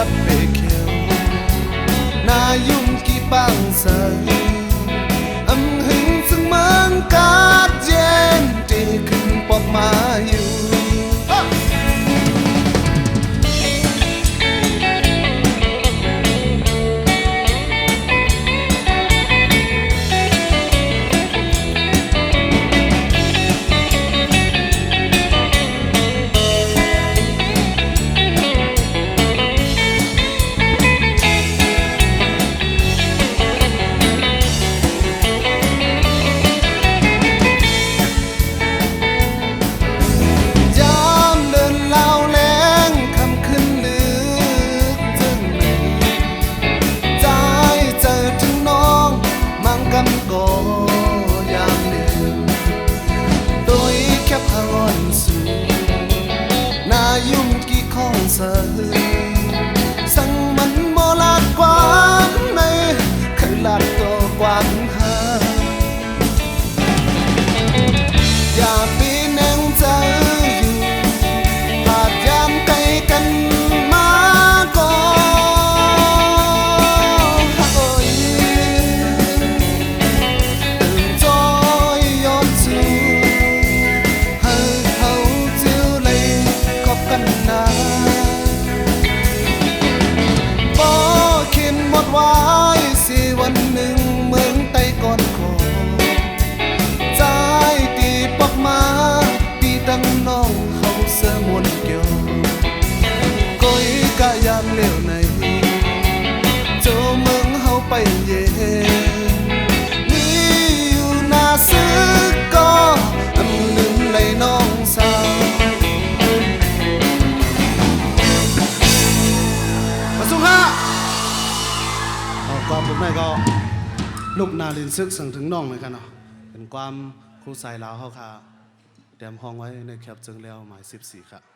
ดเปเขียวนายุ่งกี่ปังเสยอำหึงซึ่งเมืองกาดเย็นจีขึ้นปอกมาอยู่สั่งมันโมลาดกว้างในขลาดตัวกว้างหาอย่าปีแนงใจอยู่ผาดยามไกลกันมาก่อนโอ้ยตื่นจอยยอดสูให้เขาเจียวเลยขอบกันนาไว้สิวันหนึ่งเมืองไต้ก่อนขอใจตีปอกมาปีตั้งน้องเขาเสือมวนเกี่ยวก้อยกะยามเลี้ยวในโจเมืองเขาไปเย่นี่อยู่หน้าซึกก็อำลืมไหลน้องสาวมาสุขะความผมได้ก็ลูกนาลินซึกสั่งถึงน้องเลยกันเนาะเป็นความครูสายลาวเขาค่ะเตรียมห้องไว้ในแคปจึงแล้วหมาย14ค่ะ